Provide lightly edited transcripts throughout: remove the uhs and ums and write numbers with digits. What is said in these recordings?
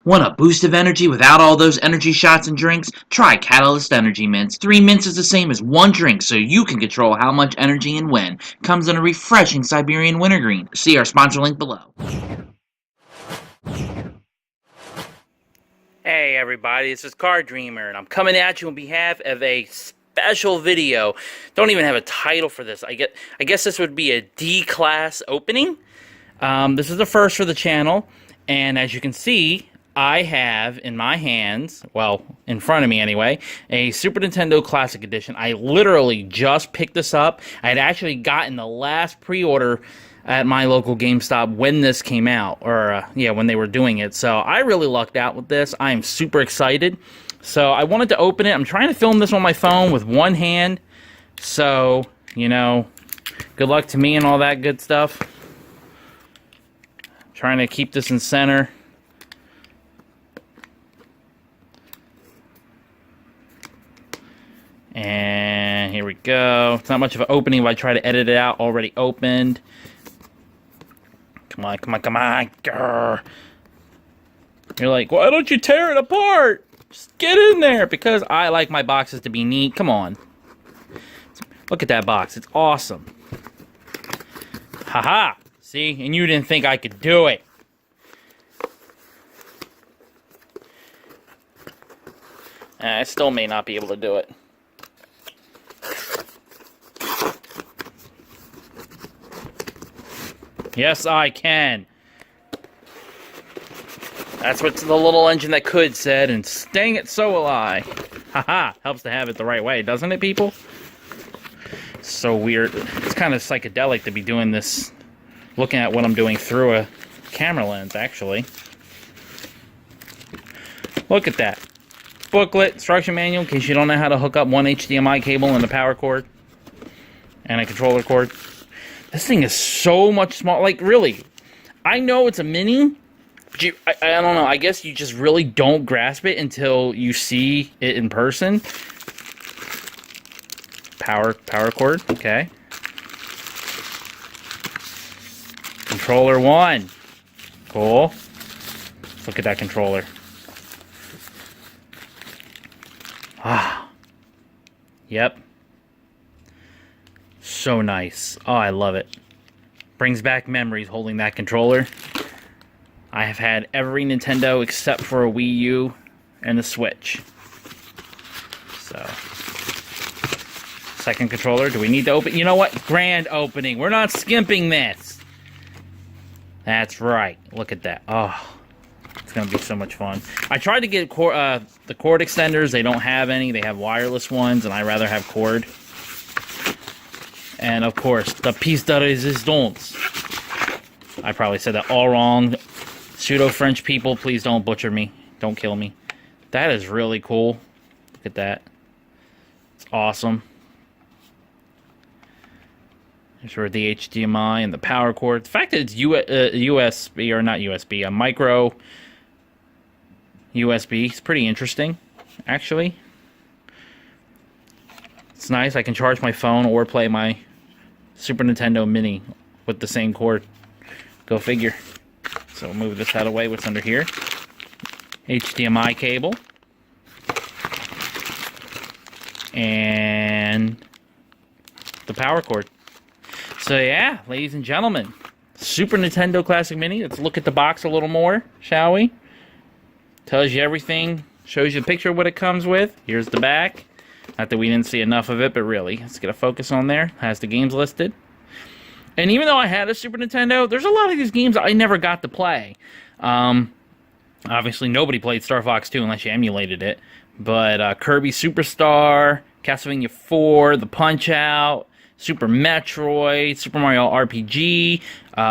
Want a boost of energy without all those energy shots and drinks? Try Catalyst Energy Mints. 3 mints is the same as 1 drink, so you can control how much energy and when. Comes in a refreshing Siberian wintergreen. See our sponsor link below. Hey everybody, this is Card Dreamer, and I'm coming at you on behalf of a special video. Don't even have a title for this. I guess this would be a D-class opening. This is the first for the channel, and as you can see, I have in my hands, well, in front of me anyway, a Super Nintendo Classic Edition. I literally just picked this up. I had actually gotten the last pre-order at my local GameStop when this came out, or when they were doing it. So I really lucked out with this. I am super excited. So I wanted to open it. I'm trying to film this on my phone with one hand. So, you know, good luck to me and all that good stuff. Trying to keep this in center. And here we go. It's not much of an opening if I try to edit it out. Already opened. Come on, come on, come on. Grr. You're like, why don't you tear it apart? Just get in there, because I like my boxes to be neat. Come on. Look at that box. It's awesome. Haha. See? And you didn't think I could do it. I still may not be able to do it. Yes, I can. That's what the little engine that could said, and dang it, so will I. Haha, helps to have it the right way, doesn't it, people? So weird. It's kind of psychedelic to be doing this, looking at what I'm doing through a camera lens, actually. Look at that. Booklet, instruction manual, in case you don't know how to hook up one HDMI cable and a power cord. And a controller cord. This thing is so much smaller. Like, really, I know it's a mini, but I don't know. I guess you just really don't grasp it until you see it in person. Power cord, okay. Controller 1. Cool. Let's look at that controller. Ah. Yep. So nice. Oh, I love it. Brings back memories holding that controller. I have had every Nintendo except for a Wii U and the Switch. So, second controller. Do we need to open? You know what? Grand opening. We're not skimping this. That's right. Look at that. Oh, it's going to be so much fun. I tried to get the cord extenders. They don't have any. They have wireless ones, and I rather have cord. And, of course, the piece de resistance. I probably said that all wrong. Pseudo-French people, please don't butcher me. Don't kill me. That is really cool. Look at that. It's awesome. There's where the HDMI and the power cord. The fact that it's USB, or not USB, a micro USB is pretty interesting, actually. It's nice. I can charge my phone or play my Super Nintendo Mini with the same cord. Go figure. So we'll move this out of the way. What's under here? HDMI cable. And the power cord. So yeah, ladies and gentlemen, Super Nintendo Classic Mini. Let's look at the box a little more, shall we? Tells you everything. Shows you a picture of what it comes with. Here's the back. Not that we didn't see enough of it, but really, let's get a focus on there. Has the games listed. And even though I had a Super Nintendo, there's a lot of these games I never got to play. Obviously, nobody played Star Fox 2 unless you emulated it. But Kirby Superstar, Castlevania 4, The Punch-Out, Super Metroid, Super Mario RPG,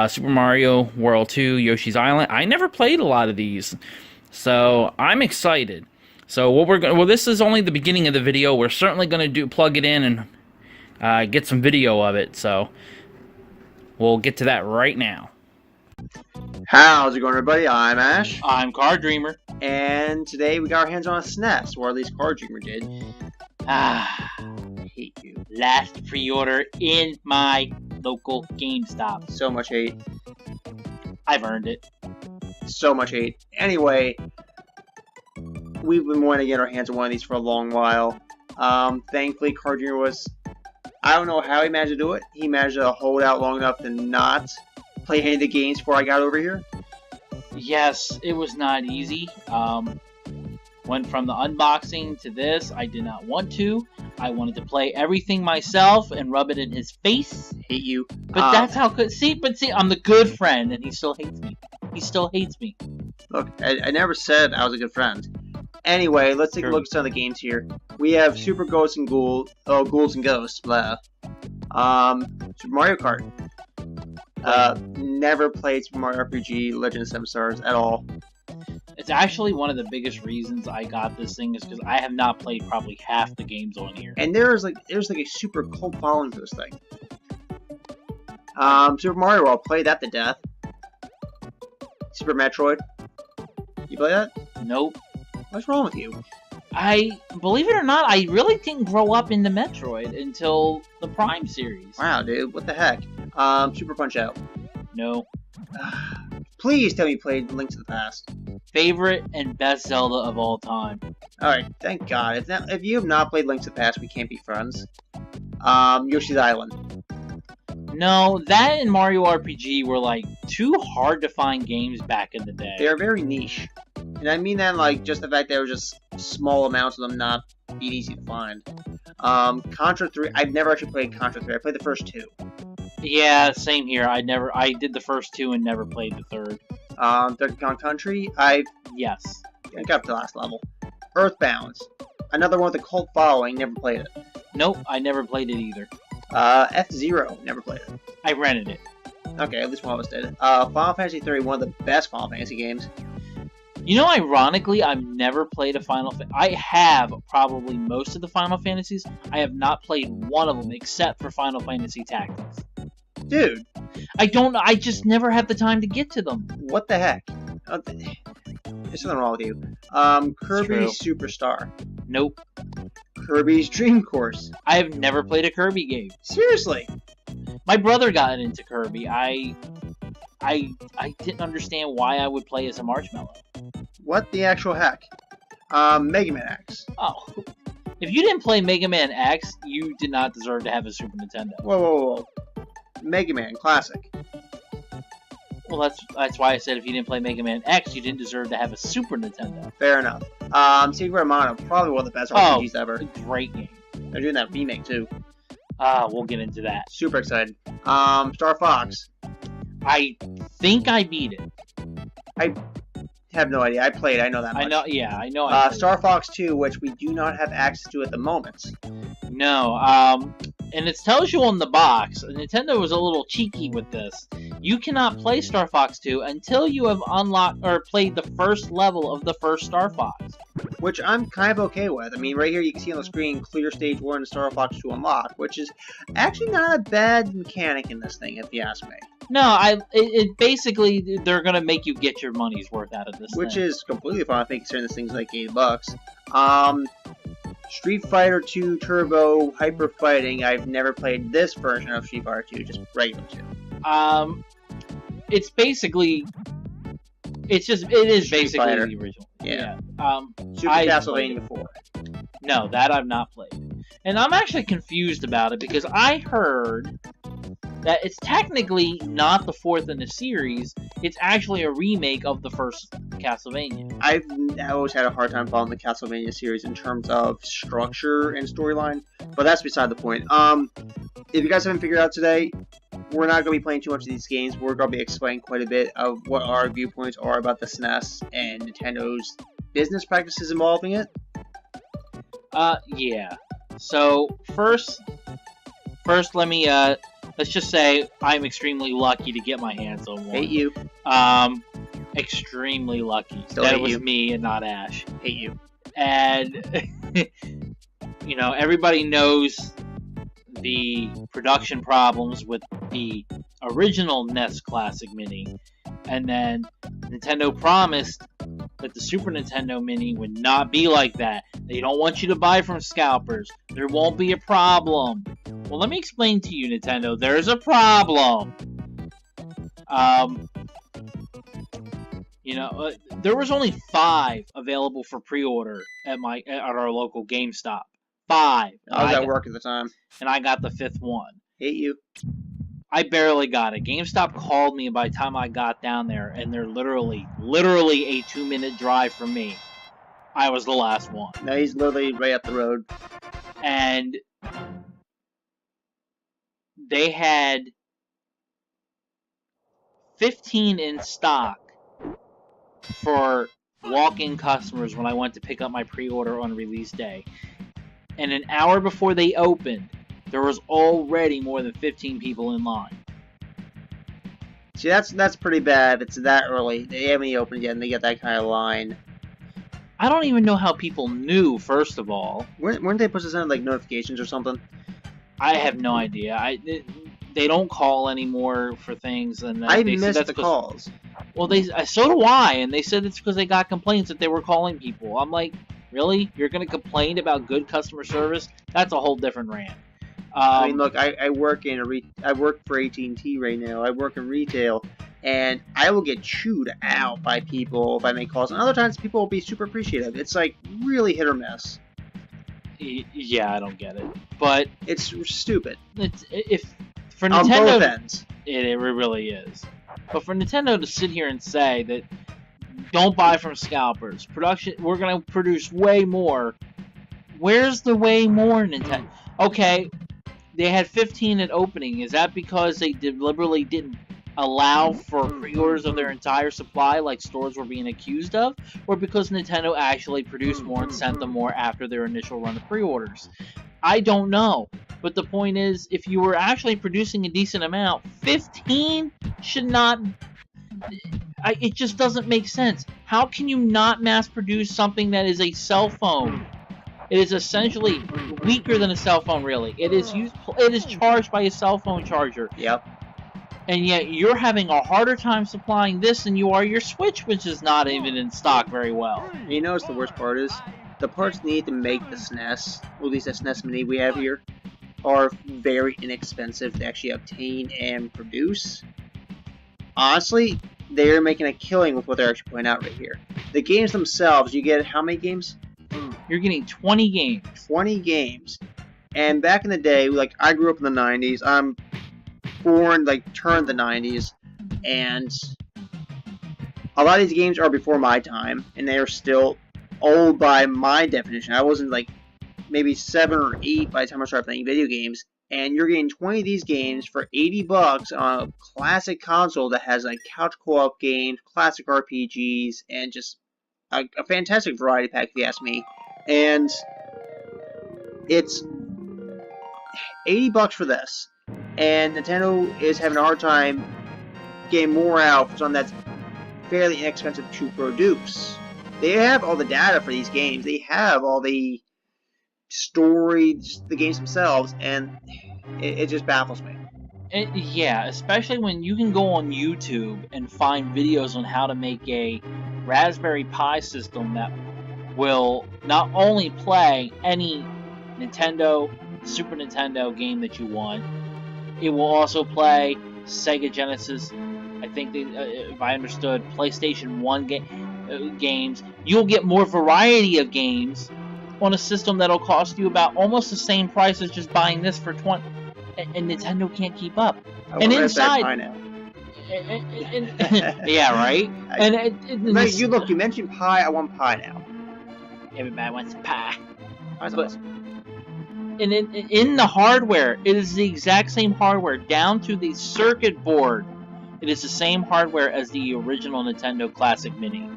Super Mario World 2, Yoshi's Island. I never played a lot of these. So, I'm excited. So what we're going, well, this is only the beginning of the video. We're certainly going to plug it in and get some video of it. So we'll get to that right now. How's it going, everybody? I'm Ash. I'm Card Dreamer. And today we got our hands on a SNES, or at least Card Dreamer did. I hate you. Last pre-order in my local GameStop. So much hate. I've earned it. So much hate. Anyway, we've been wanting to get our hands on one of these for a long while. Thankfully, Card Dreamer was... I don't know how he managed to do it. He managed to hold out long enough to not play any of the games before I got over here. Yes, it was not easy. Went from the unboxing to this. I did not want to. I wanted to play everything myself and rub it in his face. Hate you. But that's how good. See, I'm the good friend, and he still hates me. He still hates me. Look, I never said I was a good friend. Anyway, let's take a look at some of the games here. We have Super Ghosts and Ghouls. Oh, Ghouls and Ghosts. Blah. Super Mario Kart. Never played Super Mario RPG Legend of Seven Stars at all. It's actually one of the biggest reasons I got this thing is because I have not played probably half the games on here. And there's like a super cult following for this thing. Super Mario World, played that to death. Super Metroid. You play that? Nope. What's wrong with you? Believe it or not, I really didn't grow up into Metroid until the Prime series. Wow, dude, what the heck? Super Punch-Out. No. Please tell me you played Link to the Past. Favorite and best Zelda of all time. Alright, thank God. If you have not played Link to the Past, we can't be friends. Yoshi's Island. No, that and Mario RPG were like two hard to find games back in the day. They are very niche. And I mean that like just the fact there were just small amounts of them not being easy to find. Contra 3, I've never actually played Contra 3. I played the first two. Yeah, same here. I did the first two and never played the third. Donkey Kong Country, Yes. I got up to the last level. Earthbound, another one with a cult following, never played it. Nope, I never played it either. F-Zero, never played it. I rented it. Okay, at least one of us did. Final Fantasy 3, one of the best Final Fantasy games. You know, ironically, I've never played a I have probably most of the Final Fantasies. I have not played one of them except for Final Fantasy Tactics. Dude. I just never have the time to get to them. What the heck? There's something wrong with you. Kirby Superstar. Nope. Kirby's Dream Course. I have never played a Kirby game. Seriously? My brother got into Kirby. I didn't understand why I would play as a marshmallow. What the actual heck? Mega Man X. Oh. If you didn't play Mega Man X, you did not deserve to have a Super Nintendo. Whoa. Mega Man Classic. Well, that's why I said if you didn't play Mega Man X, you didn't deserve to have a Super Nintendo. Fair enough. Secret of Mana, probably one of the best RPGs ever. Great game. They're doing that remake too. We'll get into that. Super excited. Star Fox. I think I beat it. I have no idea. I played. I know that much. I know. Star Fox 2, which we do not have access to at the moment. No. And it tells you on the box. Nintendo was a little cheeky with this. You cannot play Star Fox 2 until you have unlocked or played the first level of the first Star Fox. Which I'm kind of okay with. I mean, right here you can see on the screen, clear stage 1 and Star Fox 2 unlocked, which is actually not a bad mechanic in this thing, if you ask me. No, it basically, they're going to make you get your money's worth out of this Which thing. is completely fine, I think, considering this thing's like $8. Street Fighter 2 Turbo Hyper Fighting. I've never played this version of Street Fighter 2, just regular 2. It's basically... it is basically Fighter. the original. Yeah. Super Castlevania 4. No, that I've not played. And I'm actually confused about it because I heard that it's technically not the fourth in the series. It's actually a remake of the first Castlevania. I always had a hard time following the Castlevania series in terms of structure and storyline, but that's beside the point. If you guys haven't figured out today, we're not going to be playing too much of these games. We're going to be explaining quite a bit of what our viewpoints are about the SNES and Nintendo's business practices involving it. Yeah. So, first, let me, let's just say I'm extremely lucky to get my hands on one. Hate you. Extremely lucky. Still that hate it was you. me and not Ash. Hate you. And, you know, everybody knows the production problems with the original SNES Classic Mini. And then Nintendo promised that the Super Nintendo Mini would not be like that. They don't want you to buy from scalpers. There won't be a problem. Well, let me explain to you, Nintendo. There's a problem. You know, there was only 5 available for pre-order at our local GameStop. 5. I was at work at the time. And I got the 5th one. Hate you. I barely got it. GameStop called me by the time I got down there, and they're literally a 2-minute drive from me. I was the last one. No, he's literally right up the road. And they had 15 in stock for walk-in customers when I went to pick up my pre-order on release day. And an hour before they opened, there was already more than 15 people in line. See, that's pretty bad. It's that early. They haven't even opened yet, and they get that kind of line. I don't even know how people knew, first of all. Weren't they supposed to send, like, notifications or something? I have no idea. They don't call anymore for things, and I missed the calls. Well, so do I, and they said it's because they got complaints that they were calling people. I'm like, really? You're going to complain about good customer service? That's a whole different rant. I mean, look, I work I work for AT&T right now. I work in retail, and I will get chewed out by people if I make calls. And other times, people will be super appreciative. It's like really hit or miss. Yeah, I don't get it, but it's stupid. For Nintendo, on both ends, it really is. But for Nintendo to sit here and say that don't buy from scalpers, we're gonna produce way more. Where's the way more, Nintendo? Okay, they had 15 at opening. Is that because they deliberately didn't allow for pre-orders of their entire supply like stores were being accused of? Or because Nintendo actually produced more and sent them more after their initial run of pre-orders? I don't know. But the point is, if you were actually producing a decent amount, 15 should not... it just doesn't make sense. How can you not mass produce something that is a cell phone? It is essentially weaker than a cell phone, really. It is charged by a cell phone charger. Yep. And yet you're having a harder time supplying this than you are your Switch, which is not even in stock very well. You know what's the worst part is? The parts needed to make the SNES, or at least the SNES Mini we have here, are very inexpensive to actually obtain and produce. Honestly, they're making a killing with what they're actually putting out right here. The games themselves, you get how many games? You're getting 20 games. 20 games. And back in the day, like, I grew up in the 90s. I'm born, like, turned the 90s. And a lot of these games are before my time. And they are still old by my definition. I wasn't, like, maybe 7 or 8 by the time I started playing video games. And you're getting 20 of these games for $80 on a classic console that has, like, couch co-op games, classic RPGs, and just a fantastic variety pack, if you ask me. And it's $80 for this. And Nintendo is having a hard time getting more out for something that's fairly inexpensive to produce. They have all the data for these games. They have all the stories, the games themselves, and it just baffles me. Yeah, especially when you can go on YouTube and find videos on how to make a Raspberry Pi system that will not only play any Nintendo, Super Nintendo game that you want, it will also play Sega Genesis, I think they, if I understood, PlayStation 1 games. You'll get more variety of games on a system that'll cost you about almost the same price as just buying this for 20, and Nintendo can't keep up. And inside, yeah, right. You mentioned pie. I want pie now. Everybody wants a pie. But in the hardware, it is the exact same hardware down to the circuit board. It is the same hardware as the original Nintendo Classic Mini.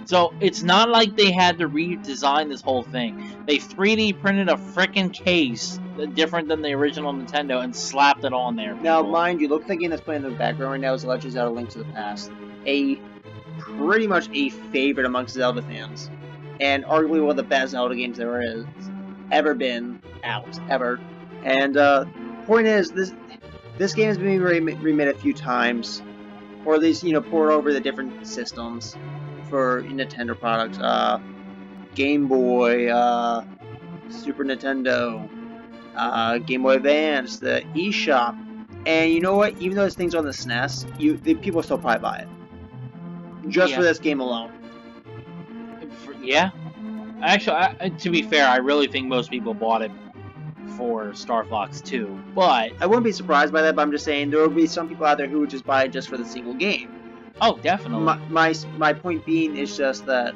So it's not like they had to redesign this whole thing. They 3D printed a frickin' case different than the original Nintendo and slapped it on there. Now, mind you, look at the game that's playing in the background right now is Legend of Zelda: Link to the Past. Pretty much a favorite amongst Zelda fans. And arguably one of the best Zelda games there is ever been out, ever. And point is, this game has been remade a few times, or at least, poured over the different systems for Nintendo products. Game Boy, Super Nintendo, Game Boy Advance, the eShop. And you know what? Even though this thing's on the SNES, the people still probably buy it. just for this game alone. Yeah. Actually, to be fair, I really think most people bought it for Star Fox 2, but I wouldn't be surprised by that, but I'm just saying there will be some people out there who would just buy it just for the single game. oh, definitely. My point being is just that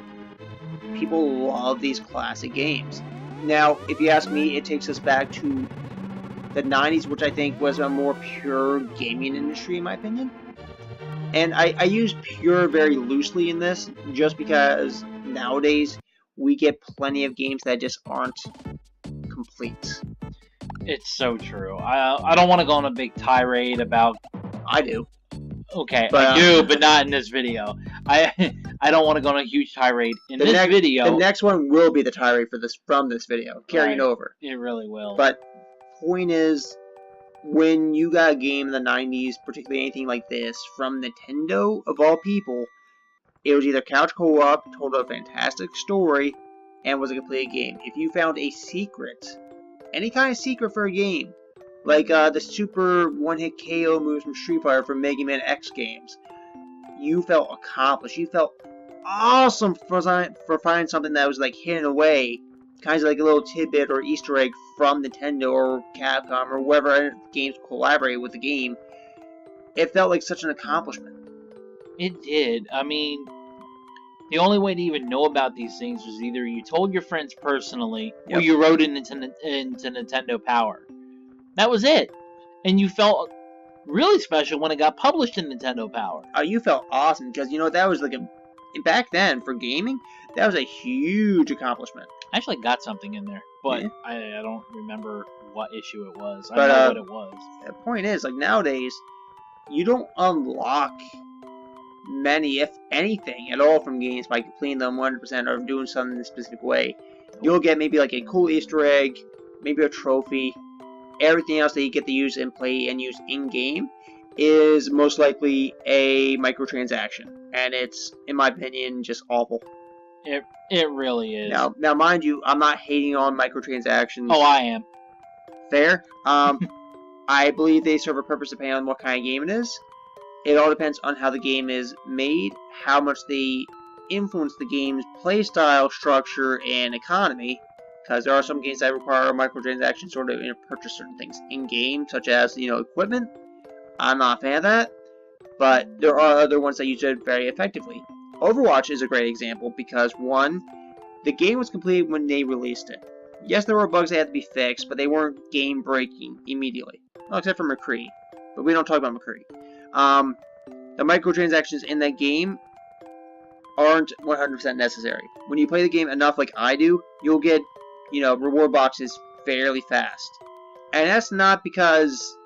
people love these classic games. Now, if you ask me, it takes us back to the 90s, which I think was a more pure gaming industry, in my opinion. And I use pure very loosely in this, just because nowadays we get plenty of games that just aren't complete. It's so true. I don't want to go on a big tirade about... I do. Okay, But, I do, but not in this video. I don't want to go on a huge tirade in this video. The next one will be the tirade from this video, carrying Right. over. It really will. But point is, when you got a game in the 90s, particularly anything like this, from Nintendo, of all people, it was either couch co-op, told a fantastic story, and was a complete game. If you found a secret, any kind of secret for a game, like the super one-hit KO moves from Street Fighter from Mega Man X games, you felt accomplished. You felt awesome for finding something that was like hidden away, kind of like a little tidbit or Easter egg from Nintendo or Capcom or whoever games collaborate with the game. It felt like such an accomplishment. It did. I mean, the only way to even know about these things was either you told your friends personally, or Yep. you wrote it into Nintendo Power. That was it. And you felt really special when it got published in Nintendo Power. You felt awesome because that was like back then for gaming, that was a huge accomplishment. I actually got something in there, but Yeah. I don't remember what issue it was. I But, know what it was. The point is, like nowadays, you don't unlock many, if anything, at all from games by completing them 100% or doing something in a specific way. You'll get maybe like a cool Easter egg, maybe a trophy. Everything else that you get to use and play and use in-game is most likely a microtransaction. And it's, in my opinion, just awful. It really is. Now, mind you, I'm not hating on microtransactions. Oh, I am. Fair. I believe they serve a purpose depending on what kind of game it is. It all depends on how the game is made, how much they influence the game's playstyle, structure, and economy. Because there are some games that require microtransactions sort of purchase certain things in-game, such as, equipment. I'm not a fan of that. But there are other ones that use it very effectively. Overwatch is a great example because, one, the game was completed when they released it. Yes, there were bugs that had to be fixed, but they weren't game-breaking immediately. Well, except for McCree. But we don't talk about McCree. The microtransactions in that game aren't 100% necessary. When you play the game enough like I do, you'll get, reward boxes fairly fast. And that's not because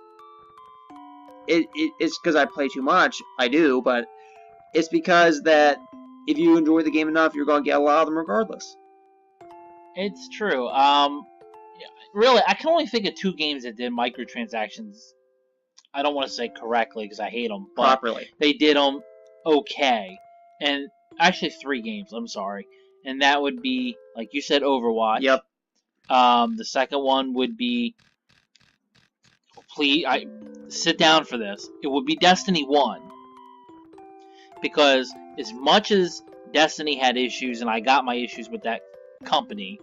it's because I play too much. I do, but it's because that if you enjoy the game enough, you're going to get a lot of them regardless. It's true. Really, I can only think of 2 games that did microtransactions. I don't want to say correctly because I hate them, but Properly. they did them okay. And actually 3 games, I'm sorry. And that would be, like you said, Overwatch. Yep. The second one would be, please, sit down for this. It would be Destiny 1. Because as much as Destiny had issues, and I got my issues with that company,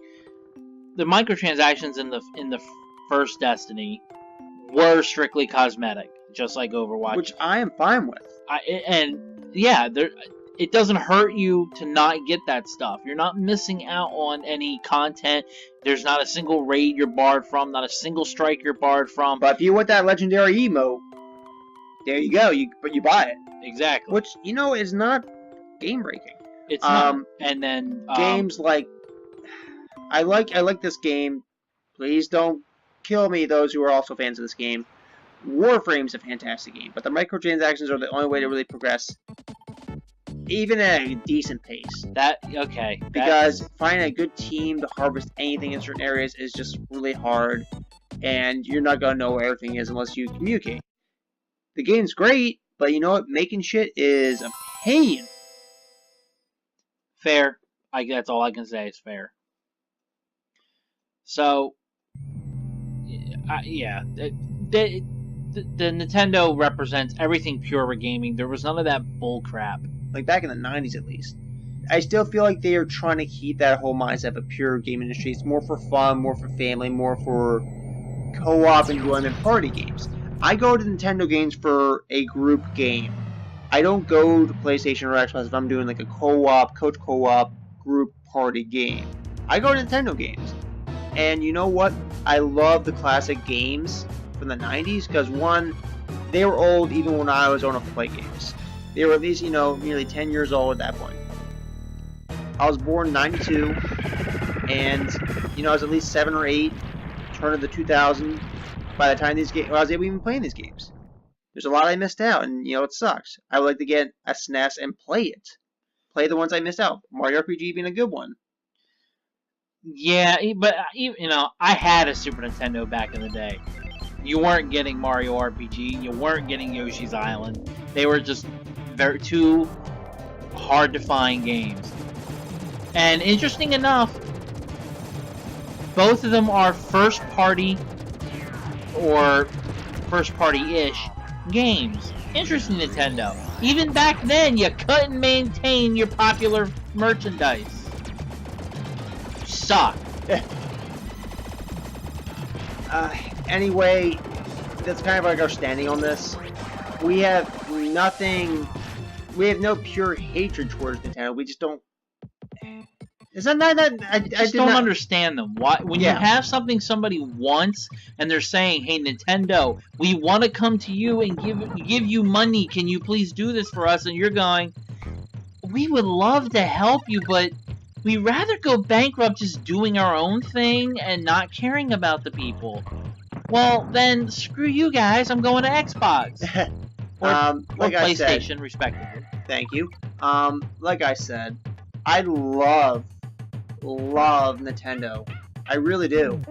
the microtransactions in the first Destiny were strictly cosmetic, just like Overwatch. Which I am fine with. It doesn't hurt you to not get that stuff. You're not missing out on any content. There's not a single raid you're barred from, not a single strike you're barred from. But if you want that legendary emote, there you go. But you buy it. Exactly. Which, is not game breaking. It's not. And then games like I like this game. Please don't kill me, those who are also fans of this game. Warframe's a fantastic game, but the microtransactions are the only way to really progress, even at a decent pace. Because finding a good team to harvest anything in certain areas is just really hard, and you're not gonna know where everything is unless you communicate. The game's great, but you know what? Making shit is a pain. Fair. That's all I can say is fair. So, the Nintendo represents everything pure gaming. There was none of that bull crap. like back in the 90s at least. I still feel like they are trying to keep that whole mindset of a pure game industry. It's more for fun, more for family, more for co-op enjoyment party games. I go to Nintendo games for a group game. I don't go to PlayStation or Xbox if I'm doing like a co-op, coach co-op group party game. I go to Nintendo games. And you know what? I love the classic games from the 90s because, one, they were old even when I was old enough to play games. They were at least, nearly 10 years old at that point. I was born in 92, and, I was at least 7 or 8, turn of the 2000, by the time these games, I was able to even play these games. There's a lot I missed out, and, it sucks. I would like to get a SNES and play it. Play the ones I missed out. Mario RPG being a good one. Yeah, but, I had a Super Nintendo back in the day. You weren't getting Mario RPG, you weren't getting Yoshi's Island. They were just two hard-to-find games. And interesting enough, both of them are first-party or first-party-ish games. Interesting, Nintendo. Even back then, you couldn't maintain your popular merchandise. Suck. Anyway, that's kind of like our standing on this. We have no pure hatred towards Nintendo. We just don't. Is that I just don't understand them. Why, when you have something somebody wants and they're saying, "Hey, Nintendo, we want to come to you and give you money. Can you please do this for us?" And you're going, "We would love to help you, but we'd rather go bankrupt just doing our own thing and not caring about the people." Well, then screw you guys. I'm going to Xbox or PlayStation, respectively. Thank you. Like I said, I love Nintendo. I really do.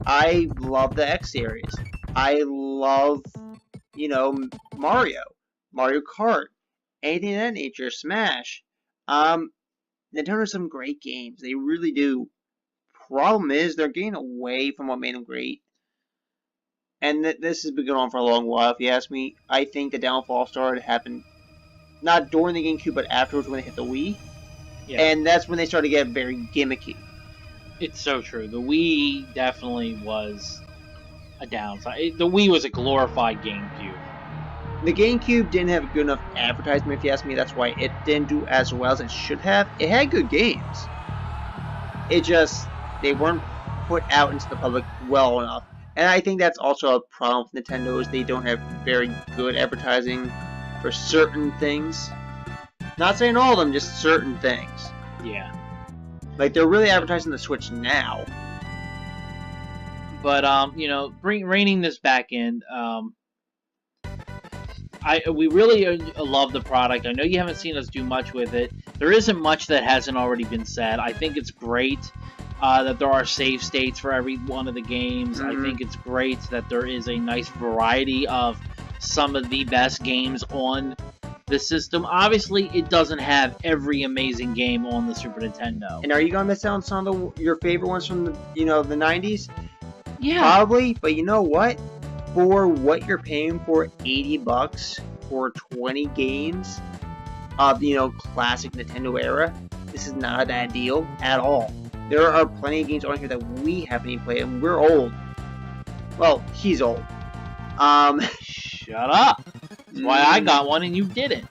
I love the X series. I love, Mario Kart, anything of that nature, Smash. Nintendo has some great games. They really do. Problem is, they're getting away from what made them great. And this has been going on for a long while, if you ask me. I think the downfall started to happen not during the GameCube, but afterwards when they hit the Wii. Yeah. And that's when they started to get very gimmicky. It's so true. The Wii definitely was a downside. The Wii was a glorified GameCube. The GameCube didn't have good enough advertisement, if you ask me. That's why it didn't do as well as it should have. It had good games. It just, they weren't put out into the public well enough. And I think that's also a problem with Nintendo, is they don't have very good advertising for certain things. Not saying all of them, just certain things. Yeah. Like, they're really advertising the Switch now. But, reining this back in, we really love the product. I know you haven't seen us do much with it. There isn't much that hasn't already been said. I think it's great that there are save states for every one of the games. Mm-hmm. I think it's great that there is a nice variety of some of the best games on the system. Obviously, it doesn't have every amazing game on the Super Nintendo. And are you going to miss out on some of your favorite ones from the 90s? Yeah. Probably, but you know what? For what you're paying for, $80 for 20 games of, classic Nintendo era, this is not a bad deal at all. There are plenty of games on here that we haven't even played, and we're old. Well, he's old. Shut up! That's why I got one and you didn't.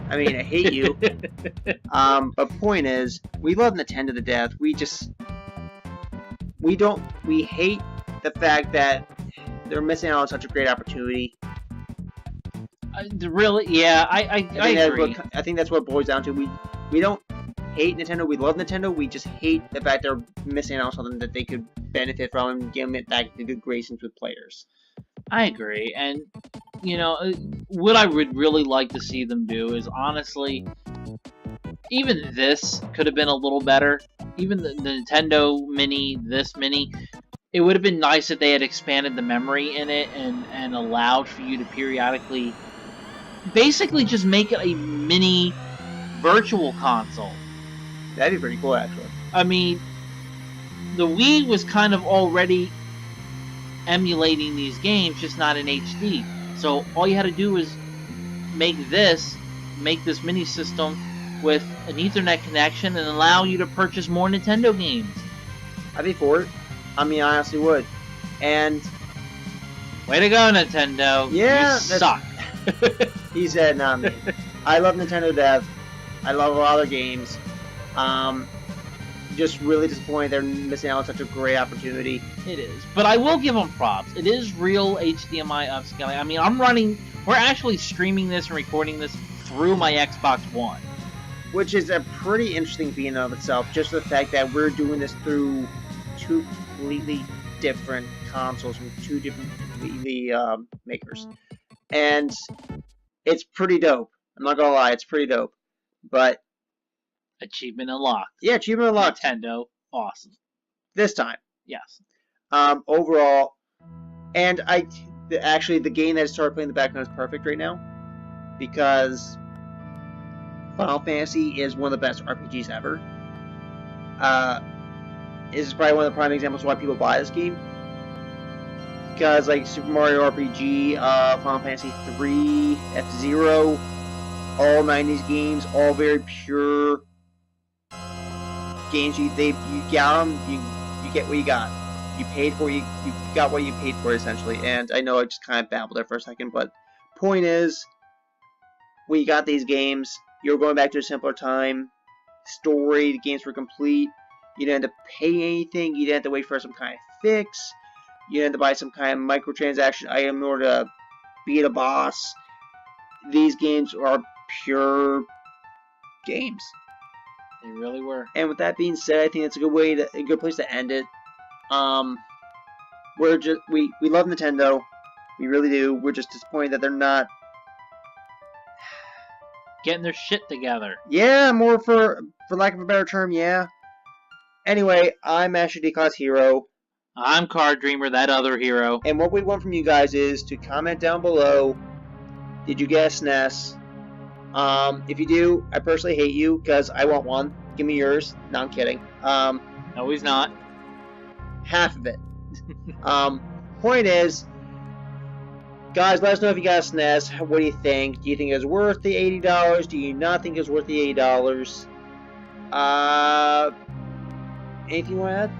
I mean, I hate you. But point is, we love Nintendo to death. We hate the fact that they're missing out on such a great opportunity. Really? Yeah, I agree. I think that's what it boils down to. We don't hate Nintendo. We love Nintendo. We just hate the fact they're missing out on something that they could benefit from and get it back into good graces with players. I agree. And, what I would really like to see them do is, honestly, even this could have been a little better. Even the Nintendo Mini, this Mini, it would have been nice if they had expanded the memory in it and allowed for you to periodically basically just make it a mini virtual console. That'd be pretty cool, actually. I mean, the Wii was kind of already emulating these games, just not in HD. So all you had to do was make this make this mini system with an Ethernet connection and allow you to purchase more Nintendo games. I'd be for it. I mean, I honestly would. And way to go, Nintendo. Yeah, you suck. He said, not me. I love Nintendo Dev. I love a lot of their games. Just really disappointed they're missing out on such a great opportunity. It is. But I will give them props. It is real HDMI upscaling. I mean, we're actually streaming this and recording this through my Xbox One. Which is a pretty interesting feat in and of itself. Just the fact that we're doing this through two completely different consoles from two different makers. And it's pretty dope. I'm not gonna lie, it's pretty dope. But achievement unlocked. Yeah, achievement unlocked. Nintendo, awesome. This time. Yes. Overall, and actually the game that I started playing in the background is perfect right now, because Final Fantasy is one of the best RPGs ever. This is probably one of the prime examples of why people buy this game. Because like Super Mario RPG, Final Fantasy 3, F-Zero, all 90s games, all very pure games. You got them, you get what you got. You paid for you got what you paid for, essentially. And I know I just kind of babbled there for a second, but point is, when you got these games, you're going back to a simpler time. Story, the games were complete. You didn't have to pay anything. You didn't have to wait for some kind of fix. You didn't have to buy some kind of microtransaction item in order to beat a boss. These games are pure games. They really were. And with that being said, I think it's a good place to end it. We love Nintendo. We really do. We're just disappointed that they're not getting their shit together. Yeah, more for lack of a better term, yeah. Anyway, I'm Asch and I Hero. I'm Card Dreamer, that other hero. And what we want from you guys is to comment down below, did you get a SNES? If you do, I personally hate you, because I want one. Give me yours. No, I'm kidding. No, he's not. Half of it. Point is, guys, let us know if you got a SNES. What do you think? Do you think it was worth the $80? Do you not think it was worth the $80? Anything you want to add?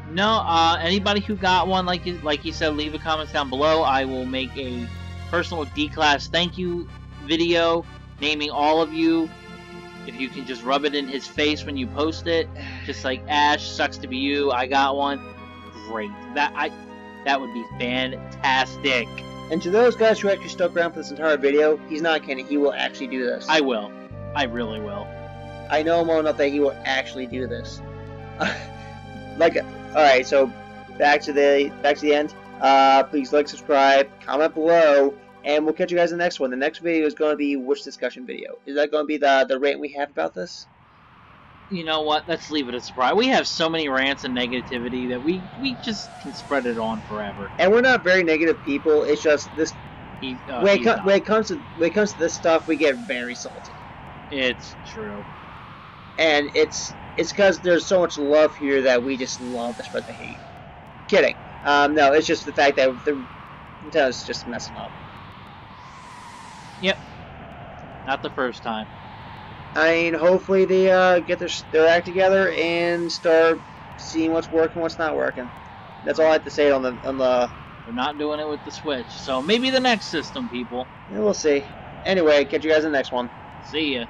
No, anybody who got one, like you said, leave a comment down below. I will make a personal D-Class thank you video naming all of you. If you can just rub it in his face when you post it, just like Ash, sucks to be you, I got one. Great. That would be fantastic. And to those guys who actually stuck around for this entire video, he's not kidding. He will actually do this. I will. I really will. I know him well enough that he will actually do this. Alright, so back to the end. Please like, subscribe, comment below, and we'll catch you guys in the next one. The next video is going to be which discussion video. Is that going to be the rant we have about this? You know what? Let's leave it a surprise. We have so many rants and negativity that we just can spread it on forever. And we're not very negative people. It's just this. When it comes to this stuff, we get very salty. It's true. And it's because there's so much love here that we just love to spread the hate. Kidding. No, it's just the fact that Nintendo's just messing up. Yep. Not the first time. I mean, hopefully they get their act together and start seeing what's working, what's not working. That's all I have to say on the. They're not doing it with the Switch, so maybe the next system, people. Yeah, we'll see. Anyway, catch you guys in the next one. See ya.